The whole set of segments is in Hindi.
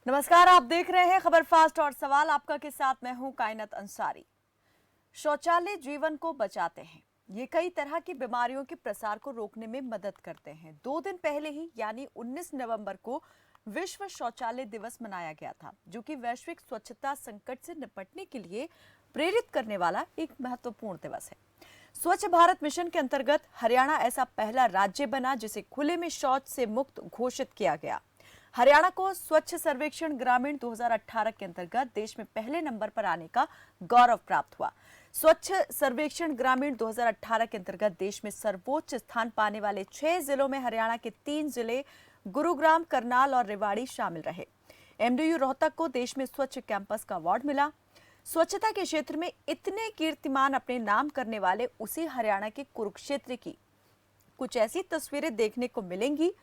नमस्कार, आप देख रहे हैं खबर फास्ट और सवाल आपका के साथ मैं हूं कायनात अंसारी। शौचालय जीवन को बचाते हैं। ये कई तरह की बीमारियों के प्रसार को रोकने में मदद करते हैं। 2 दिन पहले ही यानी 19 नवंबर को विश्व शौचालय दिवस मनाया गया था, जो कि वैश्विक स्वच्छता संकट से निपटने के लिए प्रेरित करने वाला एक महत्वपूर्ण दिवस है। स्वच्छ भारत मिशन के अंतर्गत हरियाणा ऐसा पहला राज्य बना जिसे खुले में शौच से मुक्त घोषित किया गया। हरियाणा को स्वच्छ सर्वेक्षण ग्रामीण 2018 के अंतर्गत देश में पहले नंबर पर आने का गौरव प्राप्त हुआ। स्वच्छ सर्वेक्षण ग्रामीण 2018 के अंतर्गत देश में सर्वोच्च स्थान पाने वाले 6 जिलों में हरियाणा के 3 जिले गुरुग्राम, करनाल और रेवाड़ी शामिल रहे। एमडीयू रोहतक को देश में स्वच्छ कैंपस का अवार्ड मिला। स्वच्छता के क्षेत्र में इतने कीर्तिमान अपने नाम करने वाले उसी हरियाणा के कुरुक्षेत्र की कुछ ऐसी तस्वीरें देखने को मिलेंगी,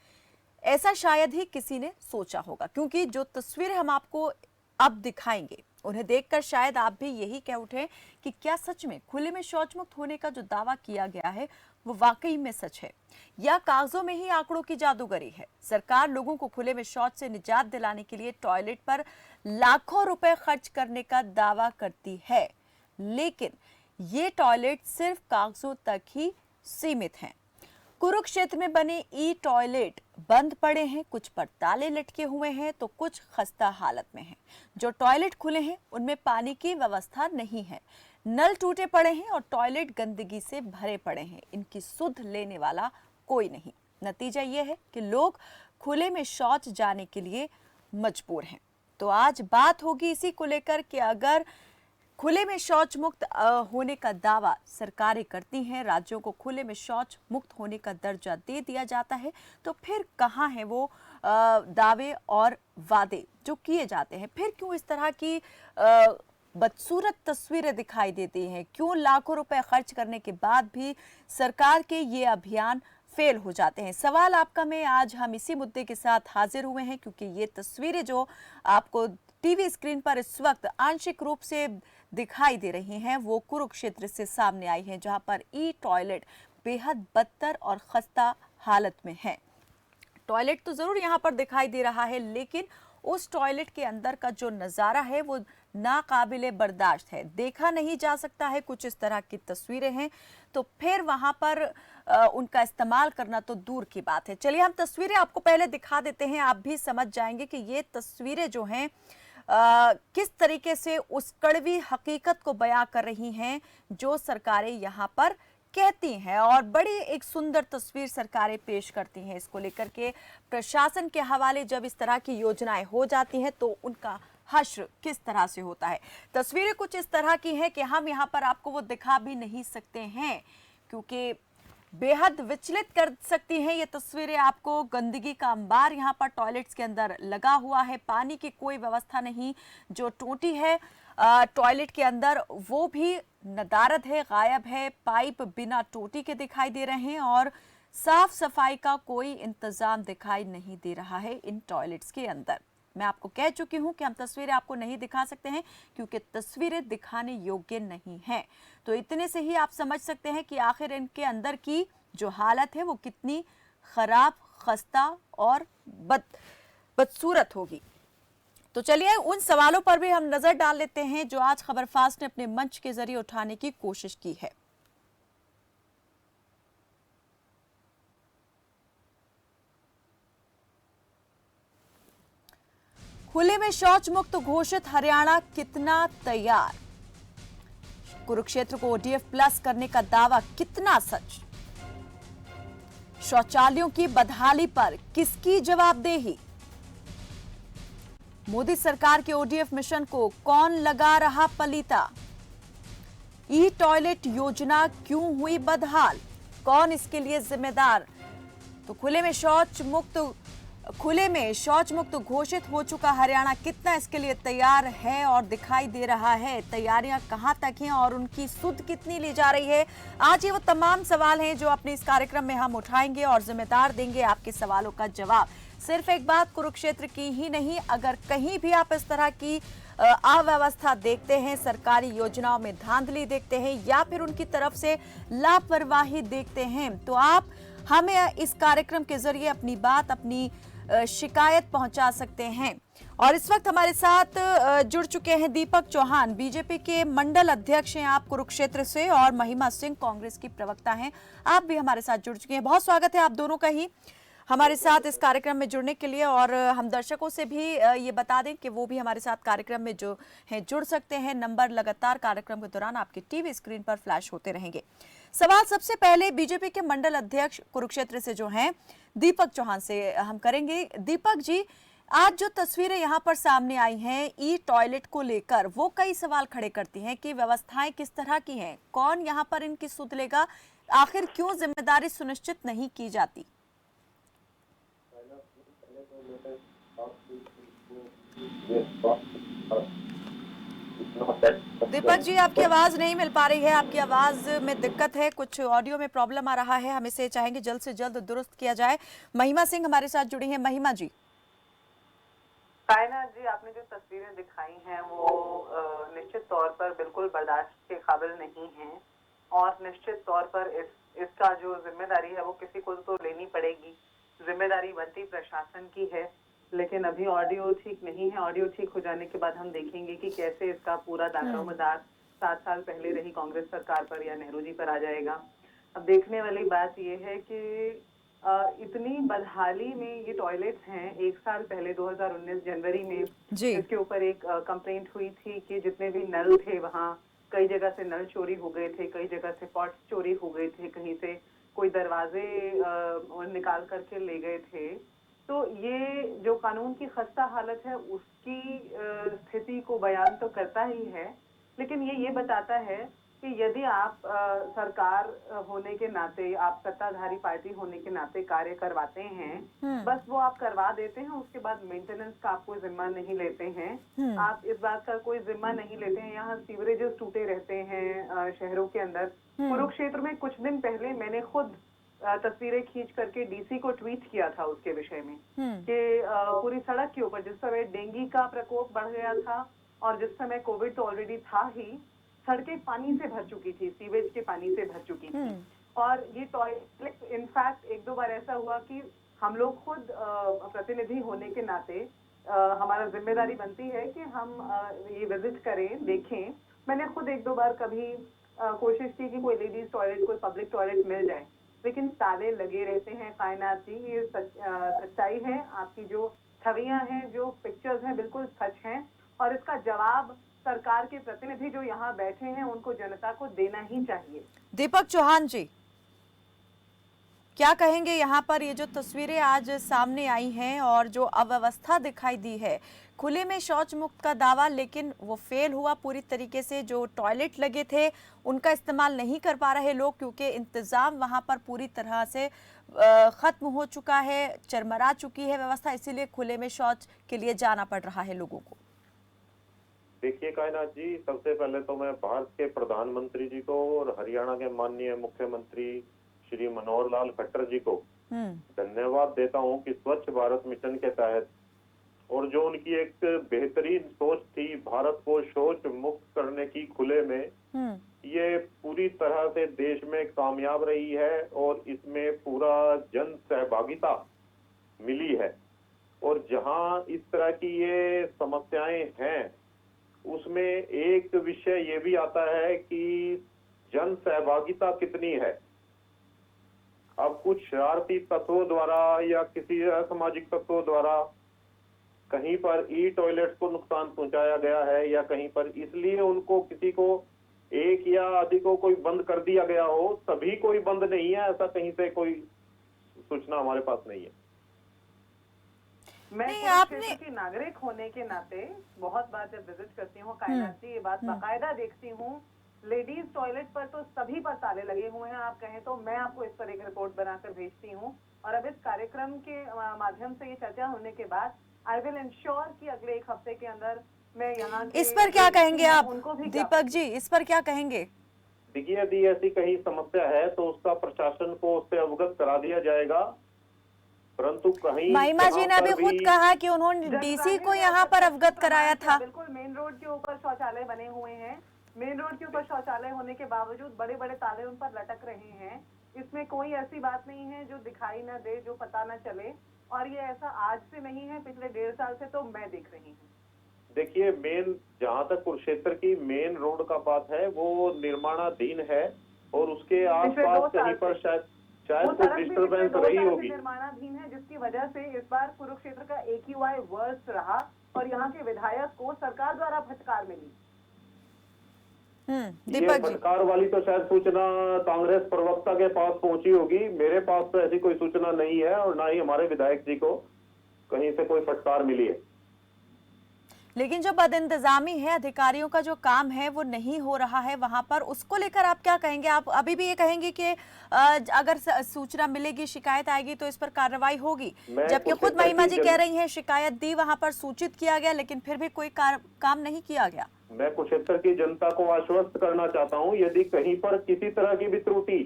ऐसा शायद ही किसी ने सोचा होगा, क्योंकि जो तस्वीरें हम आपको अब दिखाएंगे उन्हें देखकर शायद आप भी यही कह उठे कि क्या सच में खुले में शौच मुक्त होने का जो दावा किया गया है वो वाकई में सच है या कागजों में ही आंकड़ों की जादूगरी है। सरकार लोगों को खुले में शौच से निजात दिलाने के लिए टॉयलेट पर लाखों रुपए खर्च करने का दावा करती है, लेकिन ये टॉयलेट सिर्फ कागजों तक ही सीमित हैं। कुरुक्षेत्र में बने ई टॉयलेट बंद पड़े हैं, कुछ पर ताले लटके हुए हैं तो कुछ खस्ता हालत में हैं। जो टॉयलेट खुले हैं उनमें पानी की व्यवस्था नहीं है, नल टूटे पड़े हैं और टॉयलेट गंदगी से भरे पड़े हैं। इनकी सुध लेने वाला कोई नहीं। नतीजा यह है कि लोग खुले में शौच जाने के लिए मजबूर हैं। तो आज बात होगी इसी को लेकर कि अगर खुले में शौच मुक्त होने का दावा सरकारें करती हैं, राज्यों को खुले में शौच मुक्त होने का दर्जा दे दिया जाता है, तो फिर कहाँ हैं वो दावे और वादे जो किए जाते हैं? फिर क्यों इस तरह की बदसूरत तस्वीरें दिखाई देती हैं? क्यों लाखों रुपए खर्च करने के बाद भी सरकार के ये अभियान फेल हो जाते हैं? सवाल आपका में आज हम इसी मुद्दे के साथ हाजिर हुए हैं, क्योंकि ये तस्वीरें जो आपको टीवी स्क्रीन पर इस वक्त आंशिक रूप से दिखाई दे रही हैं वो कुरुक्षेत्र से सामने आई हैं, जहां पर ई टॉयलेट बेहद बदतर और खस्ता हालत में है। टॉयलेट तो जरूर यहां पर दिखाई दे रहा है, लेकिन उस टॉयलेट के अंदर का जो नजारा है वो नाकाबिले बर्दाश्त है, देखा नहीं जा सकता है। कुछ इस तरह की तस्वीरें हैं, तो फिर वहां पर उनका इस्तेमाल करना तो दूर की बात है। चलिए हम तस्वीरें आपको पहले दिखा देते हैं, आप भी समझ जाएंगे कि ये तस्वीरें जो हैं किस तरीके से उस कड़वी हकीकत को बयां कर रही हैं जो सरकारें यहाँ पर कहती हैं। और बड़ी एक सुंदर तस्वीर सरकारें पेश करती हैं इसको लेकर के। प्रशासन के हवाले जब इस तरह की योजनाएं हो जाती हैं तो उनका हश्र किस तरह से होता है। तस्वीरें कुछ इस तरह की हैं कि हम यहाँ पर आपको वो दिखा भी नहीं सकते हैं, क्योंकि बेहद विचलित कर सकती हैं ये तस्वीरें आपको। गंदगी का अंबार यहाँ पर टॉयलेट्स के अंदर लगा हुआ है, पानी की कोई व्यवस्था नहीं। जो टोटी है टॉयलेट के अंदर वो भी नदारद है, गायब है। पाइप बिना टोटी के दिखाई दे रहे हैं और साफ सफाई का कोई इंतजाम दिखाई नहीं दे रहा है इन टॉयलेट्स के अंदर। मैं आपको कह चुकी हूं कि हम तस्वीरें आपको नहीं दिखा सकते हैं, क्योंकि तस्वीरें दिखाने योग्य नहीं हैं। तो इतने से ही आप समझ सकते हैं कि आखिर इनके अंदर की जो हालत है वो कितनी खराब, खस्ता और बदसूरत होगी। तो चलिए उन सवालों पर भी हम नजर डाल लेते हैं जो आज खबर फास्ट ने अपने मंच के जरिए उठाने की कोशिश की है। खुले में शौच मुक्त घोषित हरियाणा कितना तैयार? कुरुक्षेत्र को ओडीएफ प्लस करने का दावा कितना सच? शौचालयों की बदहाली पर किसकी जवाबदेही? मोदी सरकार के ओडीएफ मिशन को कौन लगा रहा पलीता? ई टॉयलेट योजना क्यों हुई बदहाल? कौन इसके लिए जिम्मेदार? तो खुले में शौच मुक्त घोषित हो चुका हरियाणा कितना इसके लिए तैयार है और दिखाई दे रहा है? तैयारियां कहां तक हैं और उनकी सुध कितनी ली जा रही है? आज ये वो तमाम सवाल हैं जो अपने इस कार्यक्रम में हम उठाएंगे और जिम्मेदार देंगे आपके सवालों का जवाब। सिर्फ एक बात कुरुक्षेत्र की ही नहीं, अगर कहीं भी आप इस तरह की अव्यवस्था देखते हैं, सरकारी योजनाओं में धांधली देखते हैं या फिर उनकी तरफ से लापरवाही देखते हैं, तो आप हमें इस कार्यक्रम के जरिए अपनी बात, अपनी शिकायत पहुंचा सकते हैं। और इस वक्त हमारे साथ जुड़ चुके हैं दीपक चौहान, बीजेपी के मंडल अध्यक्ष हैं आप कुरुक्षेत्र से, और महिमा सिंह कांग्रेस की प्रवक्ता हैं, आप भी हमारे साथ जुड़ चुके हैं। बहुत स्वागत है आप दोनों का ही हमारे साथ इस कार्यक्रम में जुड़ने के लिए। और हम दर्शकों से भी ये बता दें कि वो भी हमारे साथ कार्यक्रम में जो हैं जुड़ सकते हैं। नंबर लगातार कार्यक्रम के दौरान आपके टीवी स्क्रीन पर फ्लैश होते रहेंगे। सवाल सबसे पहले बीजेपी के मंडल अध्यक्ष कुरुक्षेत्र से जो हैं दीपक चौहान से हम करेंगे। दीपक जी, आज जो तस्वीरें यहाँ पर सामने आई हैं ई टॉयलेट को लेकर, वो कई सवाल खड़े करती हैं कि व्यवस्थाएं किस तरह की हैं, कौन यहाँ पर इनकी सुध लेगा, आखिर क्यों जिम्मेदारी सुनिश्चित नहीं की जाती। दीपक जी, आपकी आवाज नहीं मिल पा रही है, आपकी आवाज में दिक्कत है, कुछ ऑडियो में प्रॉब्लम आ रहा है, हम इसे चाहेंगे जल्द से जल्द दुरुस्त किया जाए। महिमा सिंह हमारे साथ जुड़ी हैं। महिमा जी। कायनात जी, आपने जो तस्वीरें दिखाई हैं वो निश्चित तौर पर बिल्कुल बर्दाश्त के काबिल नहीं हैं, और निश्चित तौर पर इसका जो जिम्मेदारी है वो किसी को तो लेनी पड़ेगी। जिम्मेदारी बनती प्रशासन की है, लेकिन अभी ऑडियो ठीक नहीं है। ऑडियो ठीक हो जाने के बाद हम देखेंगे कि कैसे इसका पूरा दारोमदार 7 साल पहले रही कांग्रेस सरकार पर या नेहरू जी पर आ जाएगा। अब देखने वाली बात यह है कि इतनी बदहाली में ये टॉयलेट्स हैं। 1 साल पहले 2019 जनवरी में इसके ऊपर एक कंप्लेंट हुई थी कि जितने भी नल थे वहाँ कई जगह से नल चोरी हो गए थे, कई जगह से पॉट्स चोरी हो गए थे, कहीं से कोई दरवाजे निकाल करके ले गए थे। तो ये जो कानून की खस्ता हालत है उसकी स्थिति को बयान तो करता ही है, लेकिन ये बताता है कि यदि आप सरकार होने के नाते, आप सत्ताधारी पार्टी होने के नाते कार्य करवाते हैं, बस वो आप करवा देते हैं, उसके बाद मेंटेनेंस का आप कोई जिम्मा नहीं लेते हैं। आप इस बात का कोई जिम्मा नहीं लेते हैं। यहाँ सीवरेजेस टूटे रहते हैं शहरों के अंदर। कुरुक्षेत्र में कुछ दिन पहले मैंने खुद तस्वीरें खींच करके डीसी को ट्वीट किया था उसके विषय में कि पूरी सड़क के ऊपर जिस समय डेंगू का प्रकोप बढ़ गया था और जिस समय कोविड तो ऑलरेडी था ही, सड़कें पानी से भर चुकी थी, सीवेज के पानी से भर चुकी थी। और ये टॉयलेट इनफैक्ट 1-2 बार ऐसा हुआ कि हम लोग खुद प्रतिनिधि होने के नाते हमारा जिम्मेदारी बनती है कि हम ये विजिट करें, देखें। मैंने खुद 1-2 बार कभी कोशिश की कि कोई लेडीज टॉयलेट, कोई पब्लिक टॉयलेट मिल जाए, लेकिन ताले लगे रहते हैं। कायनात जी, ये सच्चाई है। आपकी जो छवियां हैं, जो पिक्चर्स हैं, बिल्कुल सच हैं, और इसका जवाब सरकार के प्रतिनिधि जो यहाँ बैठे हैं उनको जनता को देना ही चाहिए। दीपक चौहान जी, क्या कहेंगे यहाँ पर ये जो तस्वीरें आज सामने आई हैं और जो अव्यवस्था दिखाई दी है, खुले में शौच मुक्त का दावा लेकिन वो फेल हुआ पूरी तरीके से। जो टॉयलेट लगे थे उनका इस्तेमाल नहीं कर पा रहे लोग, क्योंकि इंतजाम वहाँ पर पूरी तरह से खत्म हो चुका है, चरमरा चुकी है व्यवस्था, इसीलिए खुले में शौच के लिए जाना पड़ रहा है लोगों को। देखिए कायनात जी, सबसे पहले तो मैं भारत के प्रधानमंत्री जी को और हरियाणा के माननीय मुख्यमंत्री श्री मनोहर लाल खट्टर जी को धन्यवाद देता हूं कि स्वच्छ भारत मिशन के तहत और जो उनकी एक बेहतरीन सोच थी भारत को शौच मुक्त करने की खुले में, ये पूरी तरह से देश में कामयाब रही है और इसमें पूरा जन सहभागिता मिली है। और जहां इस तरह की ये समस्याएं हैं उसमें एक विषय ये भी आता है कि जन सहभागिता कितनी है। अब कुछ शरारती तत्वों द्वारा या किसी असामाजिक तत्वों द्वारा कहीं पर ई टॉयलेट को नुकसान पहुंचाया गया है, या कहीं पर इसलिए उनको किसी को एक या अधिक को कोई बंद कर दिया गया हो, सभी कोई बंद नहीं है, ऐसा कहीं से कोई सूचना हमारे पास नहीं है। मैं कुरुक्षेत्र की नागरिक होने के नाते बहुत बार जब विजिट करती हूँ कायनात जी, ये बात बाकायदा देखती हूँ, लेडीज टॉयलेट पर तो सभी पर ताले लगे हुए हैं। आप कहें तो मैं आपको इस पर एक रिपोर्ट बनाकर भेजती हूँ, और अब इस कार्यक्रम के माध्यम से ये चर्चा होने के बाद आई विल इंश्योर कि अगले 1 हफ्ते के अंदर मैं यहाँ इस पर क्या कहेंगे आप दीपक जी, इस पर क्या कहेंगे? देखिए, यदि ऐसी कहीं समस्या है तो उसका प्रशासन को उससे अवगत करा दिया जाएगा, परंतु कहीं महिमा जी ने अभी खुद कहा कि उन्होंने डीसी को यहाँ पर अवगत कराया था। बिल्कुल, मेन रोड के ऊपर शौचालय बने हुए हैं, मेन रोड के ऊपर शौचालय होने के बावजूद बड़े बड़े ताले उन पर लटक रहे हैं। इसमें कोई ऐसी बात नहीं है जो दिखाई न दे, जो पता न चले। और ये ऐसा आज से नहीं है, पिछले 1.5 साल से तो मैं देख रही हूँ। देखिए, मेन जहाँ तक कुरुक्षेत्र की मेन रोड का बात है वो निर्माणाधीन है, और उसके पिछले 2 आसपास साल कहीं पर से शायद वो शायद कुछ सड़क भी पिछले डिस्टरबेंस 2 रही साल से होगी। निर्माणाधीन है, जिसकी वजह से इस बार कुरुक्षेत्र का AQI वर्स्ट रहा और यहाँ के विधायक को सरकार द्वारा फटकार मिली। ये दीपक जी, फटकार वाली तो शायद सूचना कांग्रेस प्रवक्ता के पास पहुंची होगी, मेरे पास तो ऐसी कोई सूचना नहीं है, और ना ही हमारे विधायक जी को कहीं से कोई फटकार मिली है। लेकिन जो बदइंतजामी है, अधिकारियों का जो काम है वो नहीं हो रहा है वहां पर, उसको लेकर आप क्या कहेंगे? आप अभी भी ये कहेंगे कि अगर सूचना मिलेगी, शिकायत आएगी तो इस पर कार्रवाई होगी, मैं जबकि कुछ खुद महिमा जी जन- कह रही हैं शिकायत दी, वहां पर सूचित किया गया, लेकिन फिर भी कोई काम नहीं किया गया। मैं कुरुक्षेत्र की जनता को आश्वस्त करना चाहता हूं, यदि कहीं पर किसी तरह की भी त्रुटि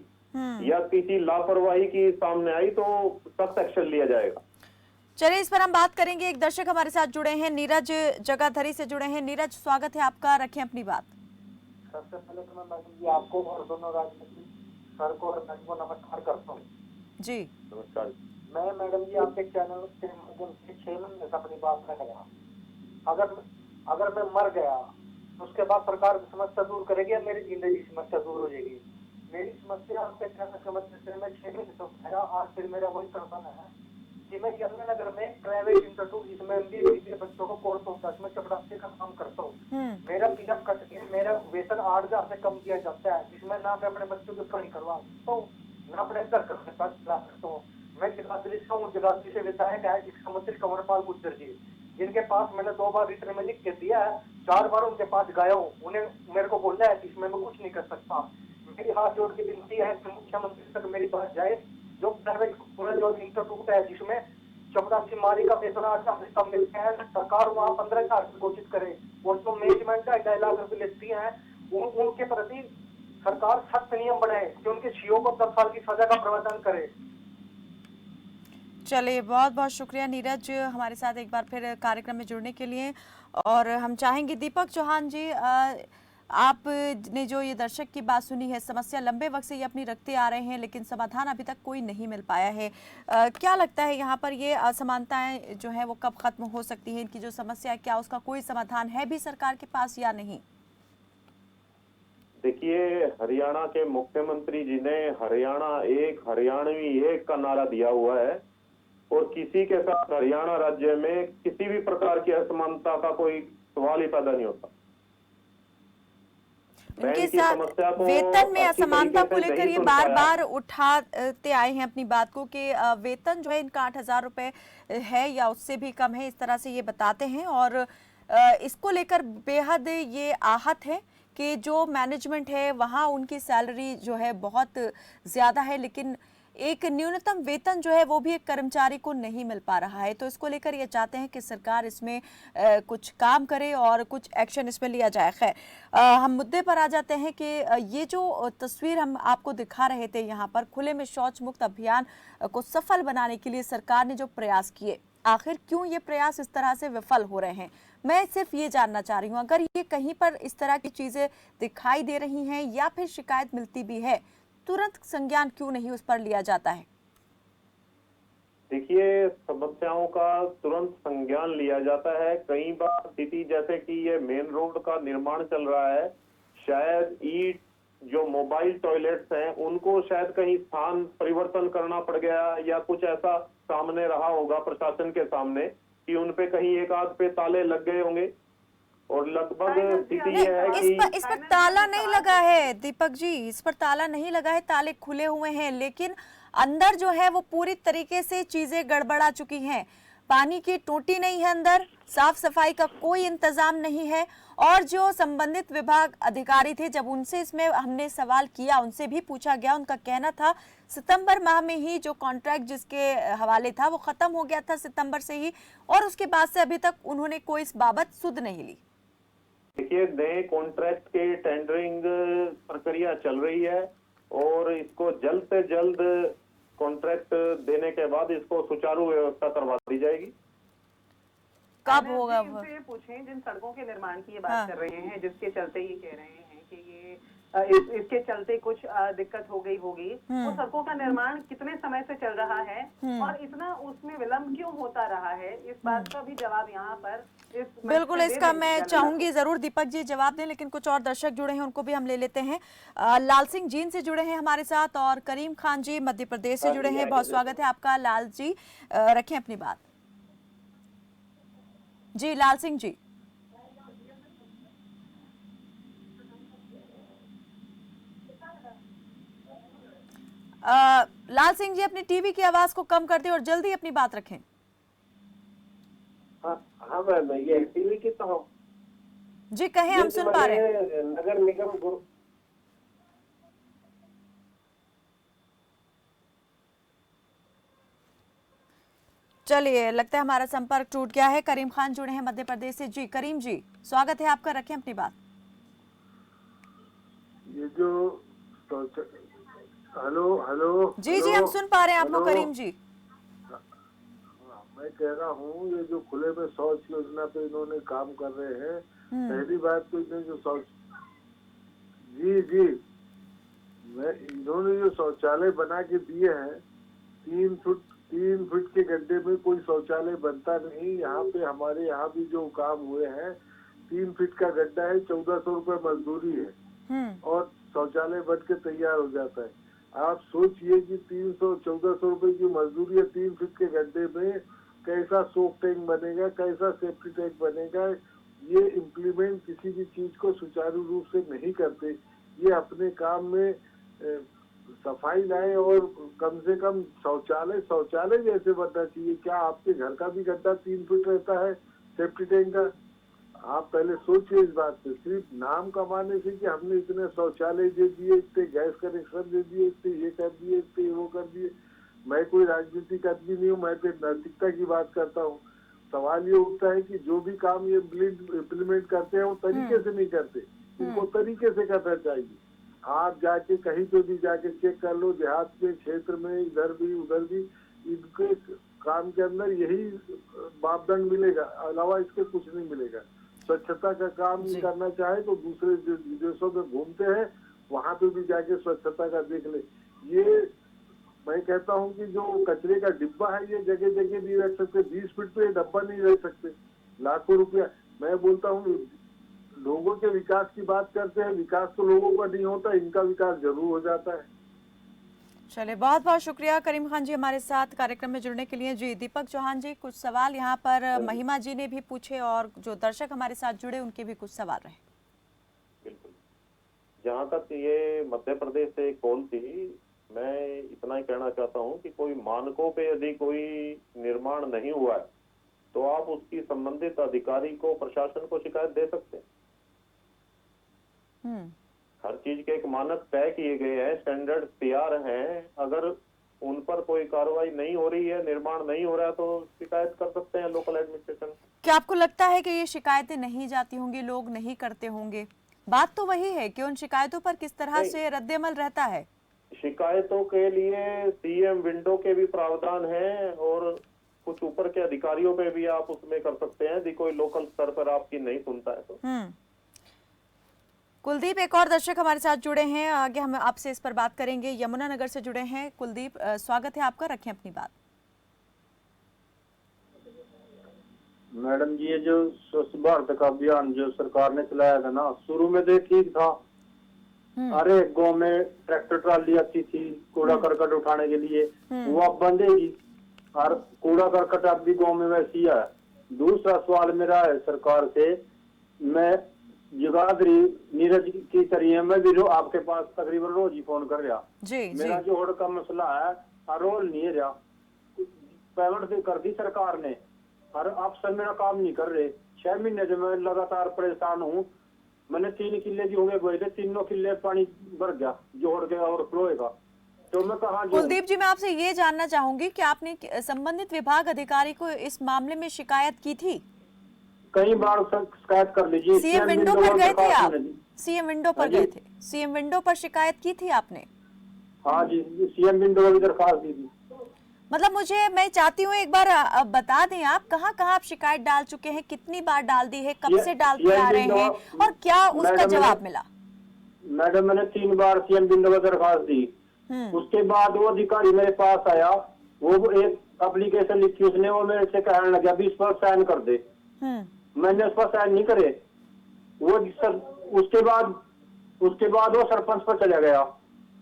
या किसी लापरवाही की सामने आई तो सख्त एक्शन लिया जाएगा। चलिए, इस पर हम बात करेंगे। एक दर्शक हमारे साथ जुड़े हैं, नीरज जगाधरी से जुड़े हैं। नीरज, स्वागत है आपका, रखें अपनी बात। सबसे पहले तो मैं मैडम जी आपको और दोनों राजनीति सर को और मैडम को नमस्कार करता हूँ। जी, नमस्कार। मैं मैडम जी आपके चैनल के माध्यम से 6 महीने से अपनी बात रख रहा हूँ। अगर मैं मर गया तो उसके बाद सरकार समस्या दूर करेगी या मेरी जिंदगी की समस्या दूर हो जाएगी? मेरी समस्या आपके चैनल के मध्यम से मैं 6 महीने से उठाया, आज फिर मेरा वही कर्तव्य है कि मैं यमुनानगर में प्राइवेट इंस्टीट्यूट जिसमें MBA के बच्चों को कोर्स होता है, उसमें चपरासी का काम करता हूँ। मेरा PF कट के मेरा वेतन 8,000 से कम दिया जाता है, जिसमें ना मैं अपने बच्चों की पढ़ाई करवा सकता हूँ, ना अपने घर का खर्चा चला सकता हूँ। मैं जगाधरी से हूँ, जगाधरी से विधायक है जिसका मंत्री कंवरपाल गुर्जर जी, जिनके पास मैंने 2 बार रिटर्न में लिख के दिया है, 4 बार उनके पास गया हूँ, उन्हें मेरे को बोला है कि इसमें मैं कुछ नहीं कर सकता। मेरी हाथ जोड़ के विनती है कि मुख्यमंत्री तक मेरी बात जाए। जो प्राइवेट जो इंस्टीट्यूट है जिसमें चपरासी मारी का वेतन 8,000 से कम मिलता है, सरकार वहाँ 15,000 घोषित करे, और जो मैनेजमेंट का 2.5 लाख लेती है उनके प्रति सरकार सख्त नियम बनाए कि उनके सीईओ को 10 साल की सजा का प्रावधान करे। चलिए, बहुत बहुत शुक्रिया नीरज हमारे साथ एक बार फिर कार्यक्रम में जुड़ने के लिए। और हम चाहेंगे दीपक चौहान जी, आपने जो ये दर्शक की बात सुनी है, समस्या लंबे वक्त से ये अपनी रखते आ रहे हैं, लेकिन समाधान अभी तक कोई नहीं मिल पाया है। क्या लगता है यहाँ पर ये असमानताएं जो है वो कब खत्म हो सकती हैं? इनकी जो समस्या है, क्या उसका कोई समाधान है भी सरकार के पास या नहीं? देखिए, हरियाणा के मुख्यमंत्री जी ने हरियाणवी एक का नारा दिया हुआ है, और किसी के साथ हरियाणा राज्य में किसी भी प्रकार की असमानता का कोई सवाल ही पैदा नहीं होता। उनके साथ वेतन में असमानता को लेकर ये बार बार उठाते आए हैं अपनी बात को कि वेतन जो है इनका 8,000 रुपए है या उससे भी कम है, इस तरह से ये बताते हैं। और इसको लेकर बेहद ये आहत है कि जो मैनेजमेंट है वहाँ उनकी सैलरी जो है बहुत ज़्यादा है, लेकिन एक न्यूनतम वेतन जो है वो भी एक कर्मचारी को नहीं मिल पा रहा है। तो इसको लेकर ये चाहते हैं कि सरकार इसमें कुछ काम करे और कुछ एक्शन इसमें लिया जाए। खैर, हम मुद्दे पर आ जाते हैं कि ये जो तस्वीर हम आपको दिखा रहे थे, यहाँ पर खुले में शौच मुक्त अभियान को सफल बनाने के लिए सरकार ने जो प्रयास किए, आखिर क्यों ये प्रयास इस तरह से विफल हो रहे हैं? मैं सिर्फ ये जानना चाह रही हूँ, अगर ये कहीं पर इस तरह की चीजें दिखाई दे रही हैं या फिर शिकायत मिलती भी है, तुरंत संज्ञान क्यों नहीं उस पर लिया जाता है? देखिए, समस्याओं का तुरंत संज्ञान लिया जाता है। कई बार स्थिति जैसे कि ये मेन रोड का निर्माण चल रहा है, शायद ईट जो मोबाइल टॉयलेट्स हैं उनको शायद कहीं स्थान परिवर्तन करना पड़ गया, या कुछ ऐसा सामने रहा होगा प्रशासन के सामने कि उनपे कहीं एक आध पे ताले लग गए होंगे, और लगभग स्थिति ये है कि इस पर ताला नहीं लगा है दीपक जी, इस पर ताला नहीं लगा है, ताले खुले हुए हैं, लेकिन अंदर जो है वो पूरी तरीके से चीजें गड़बड़ा चुकी हैं। पानी की टोटी नहीं है अंदर, साफ सफाई का कोई इंतजाम नहीं है। और जो संबंधित विभाग अधिकारी थे, जब उनसे इसमें हमने सवाल किया, उनसे भी पूछा गया, उनका कहना था सितंबर माह में ही जो कॉन्ट्रैक्ट जिसके हवाले था वो खत्म हो गया था सितंबर से ही, और उसके बाद से अभी तक उन्होंने कोई इस बाबत सुध नहीं ली। देखिए, नए कॉन्ट्रैक्ट के टेंडरिंग प्रक्रिया चल रही है, और इसको जल्द से जल्द कॉन्ट्रैक्ट देने के बाद इसको सुचारू व्यवस्था करवा दी जाएगी। कब होगा वो? इनसे ये पूछें, जिन सड़कों के निर्माण की ये बात कर रहे हैं, जिसके चलते ये कह रहे हैं कि ये इसके चलते कुछ दिक्कत हो गई होगी। वो सड़कों का निर्माण कितने समय से चल रहा है और इतना उसमें विलंब क्यों होता रहा है, इस बात का भी जवाब यहाँ पर इस बिल्कुल, दे इसका देंगे मैं क्या चाहूंगी जरूर दीपक जी जवाब दें, लेकिन कुछ और दर्शक जुड़े हैं उनको भी हम ले लेते हैं। लाल सिंह जींद से जुड़े हैं हमारे साथ और करीम खान जी मध्य प्रदेश से जुड़े हैं। बहुत स्वागत है आपका लाल जी, रखें अपनी बात। जी लाल सिंह जी। लाल सिंह जी अपनी टीवी की आवाज को कम कर दें और जल्दी अपनी बात रखें। हाँ मैम, ये टीवी की तो हूँ जी कहें, हम सुन पा रहे हैं। नगर निगम चलिए, लगता है हमारा संपर्क टूट गया है। करीम खान जुड़े हैं मध्य प्रदेश से। जी करीम जी स्वागत है आपका, रखें अपनी बात। ये जो हेलो हेलो जी जी हम सुन पा रहे हैं आपको करीम जी। मैं कह रहा हूँ ये जो खुले में शौच योजना पे इन्होंने काम कर रहे हैं, पहली बात तो इन्होंने जो शौच जी मैं इन्होंने जो शौचालय बना के दिए हैं 3 फुट के गड्ढे में कोई शौचालय बनता नहीं। यहाँ पे हमारे यहाँ भी जो काम हुए हैं 3 फीट का गड्ढा है, 1400 रुपए मजदूरी है और शौचालय बन के तैयार हो जाता है। आप सोचिए कि 1400 रुपए की मजदूरी है 3 फीट के गड्ढे में, कैसा सोप टैंक बनेगा, कैसा सेफ्टी टैंक बनेगा। ये इम्प्लीमेंट किसी भी चीज को सुचारू रूप से नहीं करते। ये अपने काम में सफाई लाए और कम से कम शौचालय जैसे बनना चाहिए। क्या आपके घर का भी गड्ढा 3 फीट रहता है सेफ्टी टैंक का? आप पहले सोचिए इस बात पे। सिर्फ नाम कमाने से कि हमने इतने शौचालय दे दिए, इतने गैस कनेक्शन दे दिए, इतने ये कर दिए, इतने वो कर दिए। मैं कोई राजनीतिक आदमी नहीं हूँ, मैं तो नैतिकता की बात करता हूँ। सवाल ये उठता है कि जो भी काम ये इम्प्लीमेंट करते हैं वो तरीके से नहीं करते, इनको तरीके से करना चाहिए। आप जाके कहीं पे भी जाके चेक कर लो, देहात के क्षेत्र में इधर भी उधर भी इनके काम के अंदर यही मापदंड मिलेगा, अलावा इसके कुछ नहीं मिलेगा। स्वच्छता का काम करना चाहे तो दूसरे विदेशों में घूमते हैं, वहां पे भी जाके स्वच्छता का देख ले। ये मैं कहता हूँ कि जो कचरे का डिब्बा है ये जगह जगह नहीं रख सकते, 20 फीट पे डब्बा नहीं रख सकते। लाखों रुपया, मैं बोलता हूँ लोगों के विकास की बात करते हैं, विकास तो लोगों का नहीं होता, इनका विकास जरूर हो जाता है। चलिए, बहुत बहुत शुक्रिया करीम खान जी हमारे साथ कार्यक्रम में जुड़ने के लिए। जी दीपक चौहान जी, कुछ सवाल यहाँ पर महिमा जी ने भी पूछे और जो दर्शक हमारे साथ जुड़े उनके भी कुछ सवाल रहे। बिल्कुल, जहाँ तक ये मध्य प्रदेश से कॉल थी, मैं इतना ही कहना चाहता हूँ कि कोई मानकों पे यदि कोई निर्माण नहीं हुआ है तो आप उसकी संबंधित अधिकारी को, प्रशासन को शिकायत दे सकते हैं। हर चीज के एक मानक तय किए गए हैं, स्टैंडर्ड तैयार हैं। अगर उन पर कोई कार्रवाई नहीं हो रही है, निर्माण नहीं हो रहा है, तो शिकायत कर सकते हैं लोकल एडमिनिस्ट्रेशन। क्या आपको लगता है कि ये शिकायतें नहीं जाती होंगी, लोग नहीं करते होंगे? बात तो वही है कि उन शिकायतों पर किस तरह से रद्देअमल रहता है। शिकायतों के लिए सीएम विंडो के भी प्रावधान है और कुछ ऊपर के अधिकारियों पे भी आप उसमें कर सकते हैं यदि कोई लोकल स्तर पर आपकी नहीं सुनता है तो। कुलदीप एक और दर्शक हमारे साथ जुड़े हैं, आगे हम आपसे इस पर बात करेंगे। यमुनानगर से जुड़े हैं कुलदीप, स्वागत है आपका, रखें अपनी बात। मैडम जी, ये जो स्वच्छ भारत का अभियान जो सरकार ने चलाया था ना, शुरू में तो ठीक था। अरे गांव में ट्रैक्टर ट्राली आती थी कूड़ा करकट उठाने के लिए, वो अब बंदेगी और कूड़ा करकट अब भी गांव में वैसी है। दूसरा सवाल मेरा है सरकार से, मैं जगाधरी नीरज की तरह मैं भी आपके पास तकरीबन रोज ही फोन कर रहा। मेरा जो होड़ का मसला है रोल नहीं रहा, पेमेंट भी कर दी सरकार ने और अफसर मेरा काम नहीं कर रहे। 6 महीने से मैं लगातार परेशान हूँ। मैंने 3 किले जो होंगे बोए थे, 3 किले पानी भर गया जोड़ के और फ्लोएगा, तो मैं कहाँ। कुलदीप जी, मैं आपसे ये जानना चाहूंगी कि आपने संबंधित विभाग अधिकारी को इस मामले में शिकायत की थी? कई बार शिकायत कर लीजिए। सीएम विंडो पर गए थे आप? सीएम विंडो पर गए थे? सीएम विंडो पर शिकायत की थी आपने? हाँ जी, सीएम विंडो पर दरखास्त दी थी। मतलब मैं चाहती हूँ एक बार बता दें आप कहाँ आप शिकायत डाल चुके हैं, कितनी बार डाल दी है, कब से डालते आ रहे हैं और क्या उसका जवाब मिला? मैडम मैंने 3 बार सीएम बिंदु को दरखास्त दी। उसके बाद वो अधिकारी मेरे पास आया, वो एक एप्लीकेशन लिखी उसने, वो मेरे से कहने लगा भी इस पर साइन कर दे। मैंने उस पर साइन नहीं करे। वो उसके बाद वो सरपंच पर चला गया।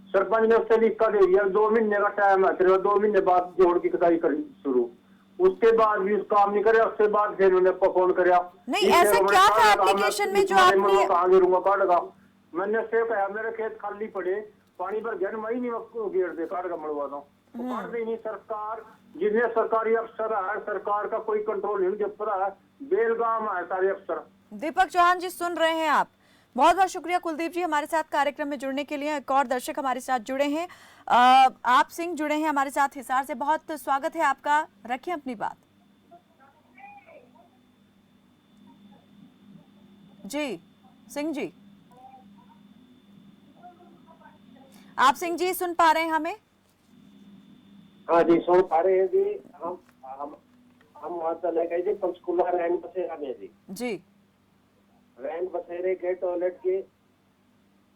सरपंच ने उससे लिख कर दे दिया, 2 महीने का टाइम है, फिर 2 महीने बाद जोड़ की कटाई करी शुरू। उसके बाद भी काम नहीं करे। उसके बाद फिर उन्हें फोन कराया। नहीं, ऐसा क्या था एप्लीकेशन में जो आपने कहाँ गिरूंगा काट लगा। मैंने उससे कहा मेरे खेत खाली पड़े, पानी भर गया, मैं ही नहीं घेर दे काट का मड़वा दो। काट दे नहीं। सरकार जितने सरकारी अफसर है, सरकार का कोई कंट्रोल नहीं जब पर है, बेलगाम है सारे अफसर। दीपक चौहान जी सुन रहे हैं आप। बहुत बहुत शुक्रिया कुलदीप जी हमारे साथ कार्यक्रम में जुड़ने के लिए। एक और दर्शक हमारे साथ जुड़े हैं, आप सिंह जुड़े हैं हमारे साथ हिसार से। बहुत स्वागत है आपका, रखिए अपनी बात। जी सिंह जी, आप सिंह जी सुन पा रहे हैं हमें? हाँ जी सुन पा रहे हैं जी। हम वहाँ चले गए जी पंचकुला रैन बसेरा में जी। जी रैन बसेरे के टॉयलेट के,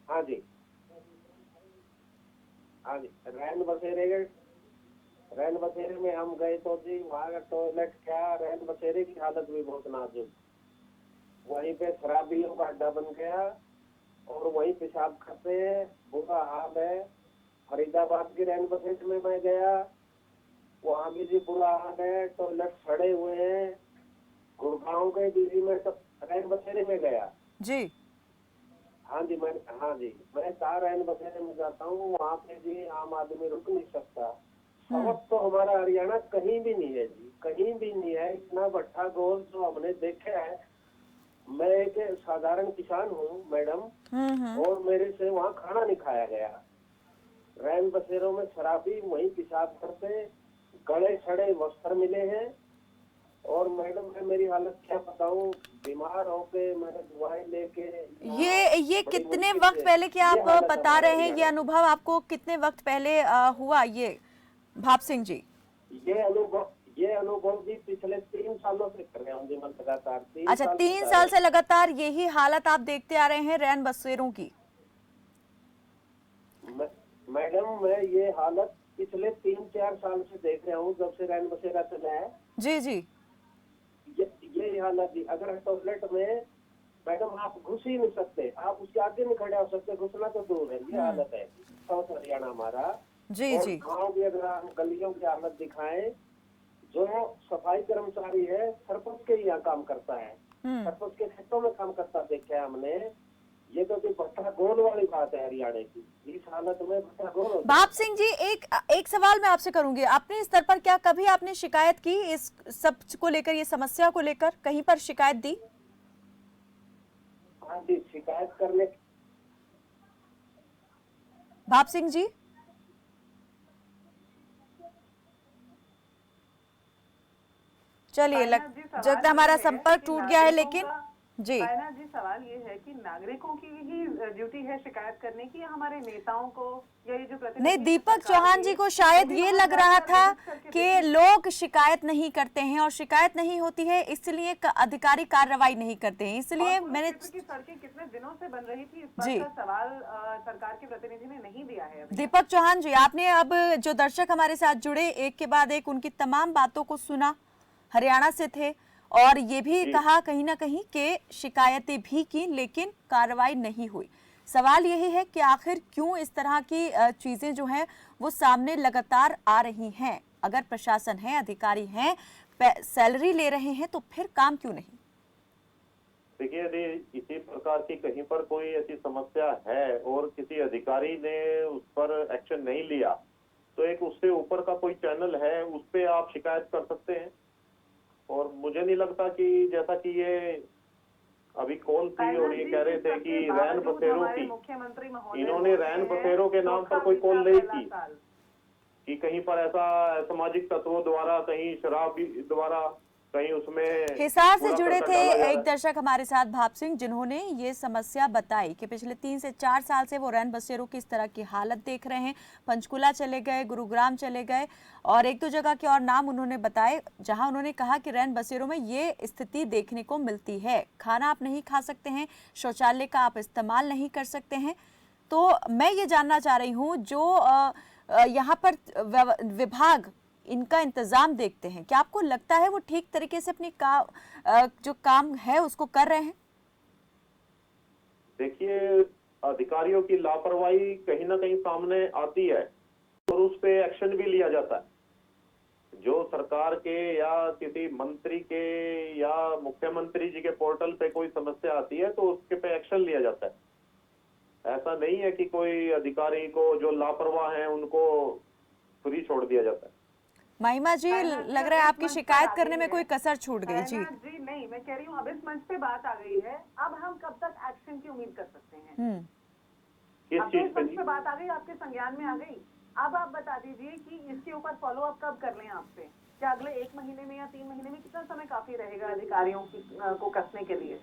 हाँ जी रैन बसेरे में हम गए तो जी वहाँ का टॉयलेट क्या, रैन बसेरे की हालत भी बहुत नाजुक। वहीं पे शराबियों का अड्डा बन गया और वहीं पेशाब करते हैं, बुरा हाल है। फरीदाबाद की रैन बसेरे में मैं गया, वहाँ भी जी बुरा हाल है, टॉयलेट सड़े हुए हैं। गुड़गांव के दिल्ली में तो रैन बसेरे में गया जी। हाँ जी मैं 4 रैन बसेरे में जाता हूँ, वहाँ पे जी आम आदमी रुक नहीं सकता। सड़क तो हमारा हरियाणा कहीं भी नहीं है जी, कहीं भी नहीं है। इतना भट्ठा गोल जो हमने देखा है। मैं एक साधारण किसान हूँ मैडम, और मेरे से वहाँ खाना नहीं खाया गया। रैन बसेरों में शराबी वहीं पेशाब करते, गले सड़े वस्त्र मिले हैं। और मैडम मैं मेरी हालत क्या बताऊं, बीमार होके मैंने दवाई लेके। ये कितने वक्त पहले की आप बता रहे हैं? ये अनुभव आपको कितने वक्त पहले हुआ ये भाप सिंह जी? ये अनुभव भी पिछले 3 सालों से कर रहे हैं हम लगातार। अच्छा, 3 साल से लगातार यही हालत आप देखते आ रहे हैं रैन बसेरों की? मैडम मैं ये हालत पिछले 3-4 साल से देख रहा हूँ, जब से रैन बसेरा चला है। जी ये हालत जी। अगर टॉयलेट में मैडम आप घुस ही नहीं सकते, आप उसके आगे नहीं खड़े हो सकते, घुसना तो दूर है। ये हालत है साउथ हरियाणा हमारा। जी। गाँव की अगर हम गलियों की हालत दिखाएं, जो सफाई कर्मचारी है सरपंच के यहाँ काम करता है, सरपंच के खेतों में काम करता देखा है हमने। ये तो भट्टा गोल वाली बात है हरियाणा की। इस हालत में भट्टा गोल। भाप सिंह जी एक सवाल मैं आपसे करूंगी, अपने स्तर पर क्या कभी आपने शिकायत की इस सब को लेकर, ये समस्या को लेकर कहीं पर शिकायत दी? हाँ जी, शिकायत करने। भाप सिंह जी चलिए, जगता हमारा संपर्क टूट गया है, लेकिन जी जी सवाल ये है कि नागरिकों की ही ड्यूटी है शिकायत करने की, या हमारे नेताओं को, या ये जो प्रतिनिधि? नहीं, दीपक चौहान जी को शायद ये लग रहा था कि लोग शिकायत नहीं करते हैं और शिकायत नहीं होती है इसलिए अधिकारी कार्रवाई नहीं करते हैं, इसलिए मैंने। सड़कें कितने दिनों से बन रही थी, इस बात का सवाल सरकार के प्रतिनिधि ने नहीं दिया है। दीपक चौहान जी, आपने अब जो दर्शक हमारे साथ जुड़े एक के बाद एक उनकी तमाम बातों को सुना, हरियाणा से थे, और ये भी कहा कहीं ना कहीं कि शिकायतें भी की लेकिन कार्रवाई नहीं हुई। सवाल यही है कि आखिर क्यों इस तरह की चीजें जो हैं वो सामने लगातार आ रही हैं? अगर प्रशासन है, अधिकारी हैं, सैलरी ले रहे हैं, तो फिर काम क्यों नहीं? देखिए, यदि इसी प्रकार की कहीं पर कोई ऐसी समस्या है और किसी अधिकारी ने उस पर एक्शन नहीं लिया, तो एक उससे ऊपर का कोई चैनल है, उस पे आप शिकायत कर सकते हैं। और मुझे नहीं लगता कि जैसा कि ये अभी कॉल थी और ये कह रहे थे कि रैन बसेरों की, इन्होंने रैन बसेरों के नाम पर कोई कॉल नहीं की कि कहीं पर ऐसा सामाजिक तत्वों द्वारा, कहीं शराब द्वारा, कहीं उसमें। हिसार से जुड़े थे एक दर्शक हमारे साथ भाप सिंह, जिन्होंने ये समस्या बताई कि पिछले 3 से 4 साल से वो रैन बसेरों की इस तरह की हालत देख रहे हैं। पंचकुला चले गए, गुरुग्राम चले गए, और 1-2 जगह के और नाम उन्होंने बताए जहां उन्होंने कहा कि रैन बसेरों में ये स्थिति देखने को मिलती है। खाना आप नहीं खा सकते हैं, शौचालय का आप इस्तेमाल नहीं कर सकते हैं, तो मैं ये जानना चाह रही हूँ, जो यहाँ पर विभाग इनका इंतजाम देखते हैं, क्या आपको लगता है वो ठीक तरीके से अपनी जो काम है उसको कर रहे हैं? देखिए, अधिकारियों की लापरवाही कहीं ना कहीं सामने आती है और उस पे एक्शन भी लिया जाता है। जो सरकार के या किसी मंत्री के या मुख्यमंत्री जी के पोर्टल पे कोई समस्या आती है तो उसके पे एक्शन लिया जाता है। ऐसा नहीं है कि कोई अधिकारी को जो लापरवाह हैं उनको फ्री छोड़ दिया जाता है। महिमा जी, लग रहा है आपकी शिकायत करने में कोई कसर छूट गई। जी जी नहीं, मैं कह रही हूँ अब इस मंच पे बात आ गई है, अब हम कब तक एक्शन की उम्मीद कर सकते हैं? किस अब चीज इस पे मंच जी? पे बात आ गई, आपके संज्ञान में आ गई। अब आप बता दीजिए कि इसके ऊपर फॉलो अप कब कर लें आपसे? क्या अगले 1 महीने में या 3 महीने में? कितना समय काफी रहेगा अधिकारियों को कसने के लिए?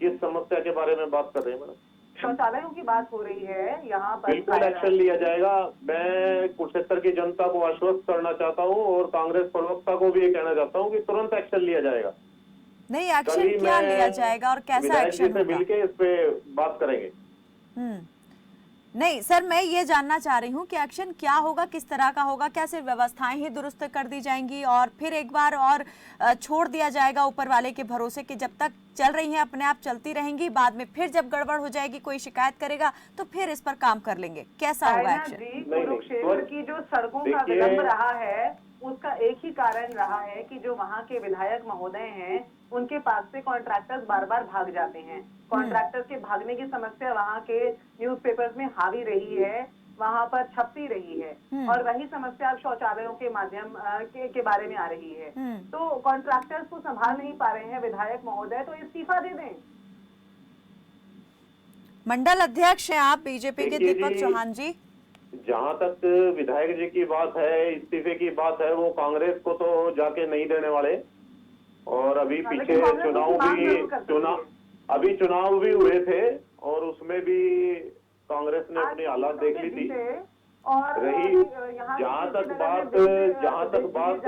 किस समस्या के बारे में बात कर रहे हैं मैडम? शौचालयों की बात हो रही है यहाँ पर। बिल्कुल एक्शन लिया जाएगा। मैं कुरुक्षेत्र की जनता को आश्वस्त करना चाहता हूँ और कांग्रेस प्रवक्ता को भी ये कहना चाहता हूँ कि तुरंत एक्शन लिया जाएगा। नहीं, एक्शन क्या लिया जाएगा और कैसा एक्शन होगा? मिलके इस पे बात करेंगे। नहीं सर, मैं ये जानना चाह रही हूँ कि एक्शन क्या होगा, किस तरह का होगा? क्या सिर्फ व्यवस्थाएं ही दुरुस्त कर दी जाएंगी और फिर एक बार और छोड़ दिया जाएगा ऊपर वाले के भरोसे कि जब तक चल रही हैं अपने आप चलती रहेंगी, बाद में फिर जब गड़बड़ हो जाएगी कोई शिकायत करेगा तो फिर इस पर काम कर लेंगे? कैसा होगा एक्शन? कुरुक्षेत्र की जो सड़कों का विलंब रहा है उसका एक ही कारण रहा है कि जो वहाँ के विधायक महोदय हैं उनके पास से कॉन्ट्रैक्टर्स बार बार भाग जाते हैं। कॉन्ट्रैक्टर्स के भागने की समस्या वहाँ के न्यूज़पेपर्स में हावी रही है, वहाँ पर छपती रही है, और वही समस्या अब शौचालयों के माध्यम के बारे में आ रही है। तो कॉन्ट्रैक्टर्स को संभाल नहीं पा रहे हैं विधायक महोदय, तो इस्तीफा दे दें। मंडल अध्यक्ष हैं आप बीजेपी के दीपक चौहान जी। जहाँ तक विधायक जी की बात है, इस्तीफे की बात है, वो कांग्रेस को तो जाके नहीं देने वाले। और अभी पीछे चुनाव भी हुए थे और उसमें भी कांग्रेस ने अपनी हालात देख ली थी। रही जहाँ तक बात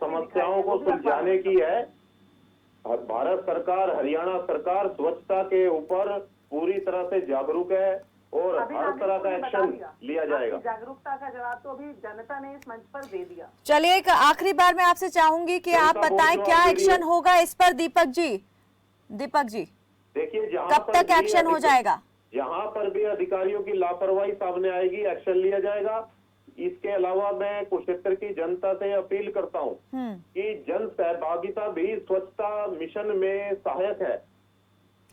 समस्याओं को सुलझाने की है, भारत सरकार, हरियाणा सरकार स्वच्छता के ऊपर पूरी तरह से जागरूक है और हर तरह का एक्शन लिया जाएगा। जागरूकता का जवाब तो अभी जनता ने इस मंच पर दे दिया। चलिए, एक आखिरी बार मैं आपसे चाहूंगी कि आप बताएं क्या एक्शन होगा इस पर। दीपक जी देखिए, कब तक एक्शन हो जाएगा? जहाँ पर भी अधिकारियों की लापरवाही सामने आएगी एक्शन लिया जाएगा। इसके अलावा मैं कुरुक्षेत्र की जनता से अपील करता हूँ कि जन सहभागिता भी स्वच्छता मिशन में सहायक है।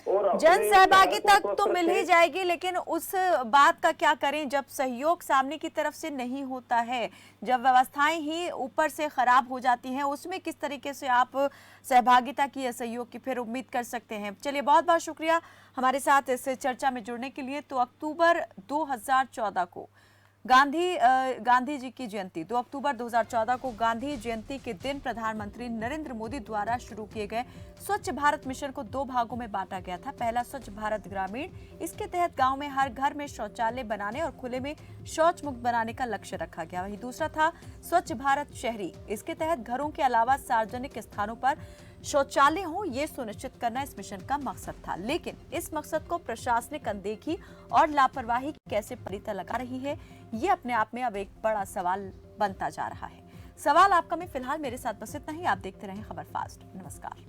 और जन सहभागिता तो मिल ही जाएगी, लेकिन उस बात का क्या करें जब सहयोग सामने की तरफ से नहीं होता है, जब व्यवस्थाएं ही ऊपर से खराब हो जाती हैं, उसमें किस तरीके से आप सहभागिता की या सहयोग की फिर उम्मीद कर सकते हैं? चलिए, बहुत बहुत शुक्रिया हमारे साथ इस चर्चा में जुड़ने के लिए। तो अक्टूबर 2014 को गांधी जी की जयंती, 2 अक्टूबर 2014 को गांधी जयंती के दिन प्रधानमंत्री नरेंद्र मोदी द्वारा शुरू किए गए स्वच्छ भारत मिशन को 2 भागों में बांटा गया था। पहला स्वच्छ भारत ग्रामीण, इसके तहत गांव में हर घर में शौचालय बनाने और खुले में शौच मुक्त बनाने का लक्ष्य रखा गया। वहीं दूसरा था स्वच्छ भारत शहरी, इसके तहत घरों के अलावा सार्वजनिक स्थानों पर शौचालय हो ये सुनिश्चित करना इस मिशन का मकसद था। लेकिन इस मकसद को प्रशासनिक अनदेखी और लापरवाही कैसे परिता लगा रही है, ये अपने आप में अब एक बड़ा सवाल बनता जा रहा है। सवाल आपका में फिलहाल मेरे साथ बस इतना ही। आप देखते रहें खबर फास्ट। नमस्कार।